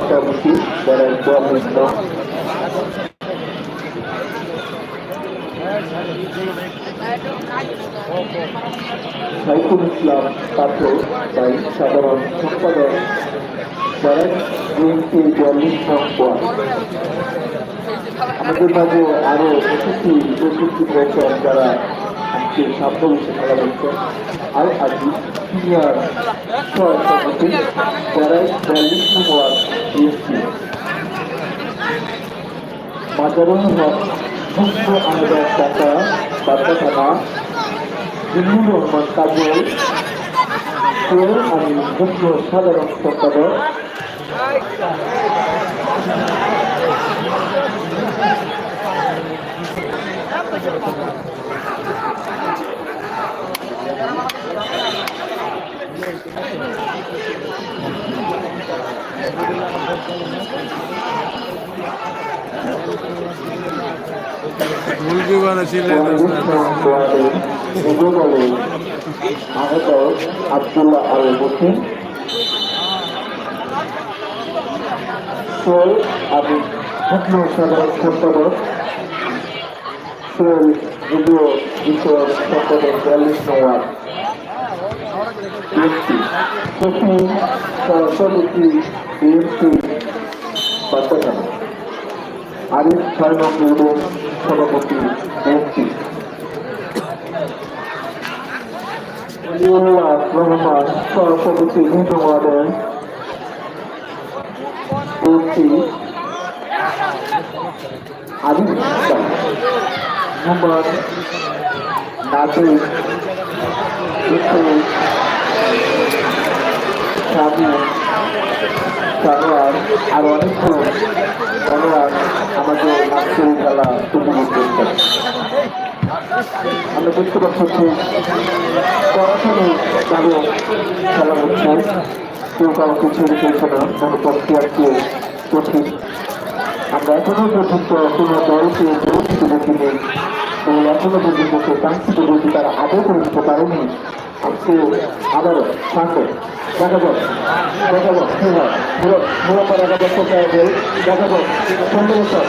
সভাপতি যারা কর্মীরা সাইফুল ইসলাম পাথর তাই সাধারণ সম্পাদক যারা বিএনপি ৪২ নং ওয়ার্ড। আমাদের মাঝে আরো উপস্থিত রয়েছেন যারা আজকে সামনে বসে খেলা করছেন আর আজকে সিনিয়র সভাপতি যারা ৪২ নং ওয়ার্ড বিএনপি। মাজারুল হক মুখ্য আহমেদ টাকা বার্তা থানা জিল্লুর রহমান কাজল আমি মুখ্য সাধারণ সম্পাদক। আব্দুল্লাহ আল মুসিম আমি মুখ্য সাধারণ সম্পাদক যুব বিষয়ক সম্পাদক ৪২ নং ওয়ার্ড সভাপতি বিএনপি বাচ্চাখানা আরিফ ৬ নং ইউনিয়ন সভাপতি বিএনপি আলিউল্লাহ রহমান সভাপতি ২ নং ওয়ার্ডের বিএনপি আরিফ মোহাম্মদ নাজির সানোয়ার আর অনেকগুলো অনুরাগ আমাদের নাচের খেলা উপভোগ করছেন। আমরা দেখতে পাচ্ছি পড়াশোনায় দাঁড়িয়ে খেলা হচ্ছে, কেউ কাউকে ছেড়ে ফেলছে না, মনে করতে আজকে কঠিন। আমরা এখনো পর্যন্ত কোনো দলকে বিরোধিত দেখিনি এবং এখনো পর্যন্ত কাঙ্ক্ষিত বলতে তারা আদৌ করে দিতে পারেনি। আজকে আবারও সাথে দেখা যাক কি হয় মুরাপাড়া দেখা যাক 15 বছর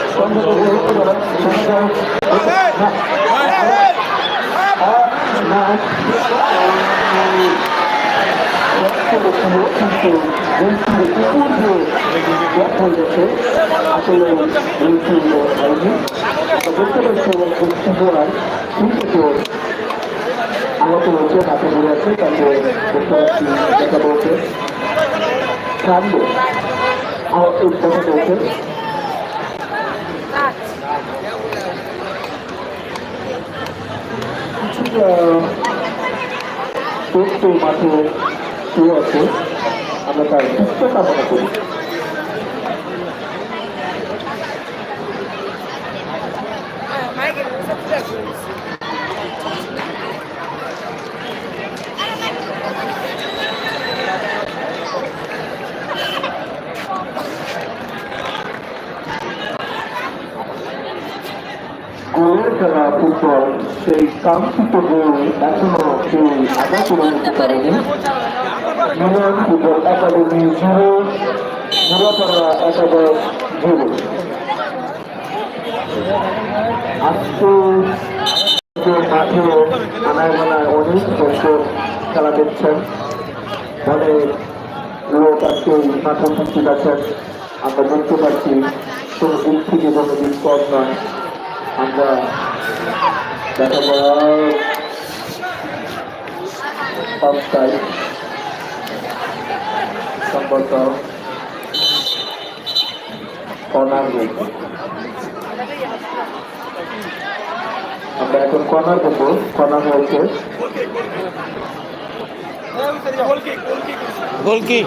আসলে আহত হয়েছে, হাতে ধরে আছে, তাকে দেখা বলছে কান্দে দেখা বলছে। কিছু মাঠে শুয়ে আছে, আমরা তার সুস্থ কামনা করি। গোলের খেলা ফুটবল, সেই কাঙ্ক্ষিত গোল এখনো কেউ আদায় করে নিতে পারেনি। মিলন ফুটবল একাডেমি 0, মুরাপাড়া একাদশ 0। আজকে মাঠে আনায় বানায় অনেক দর্শক খেলা দেখছেন, অনেক লোক আজকে মাঠে উপস্থিত আছেন। আমরা দেখতে পাচ্ছি কোন দিক থেকে কোনো দিক কম নয়। আমরা দেখা করার সংস্থায় সম্পর্ক কর্নার রয়েছে। আমরা এখন কর্নার দেবো, কর্নার হয়েছে গোলকি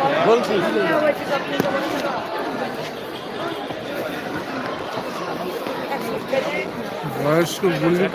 বয়স্ক বয়স্ক বসে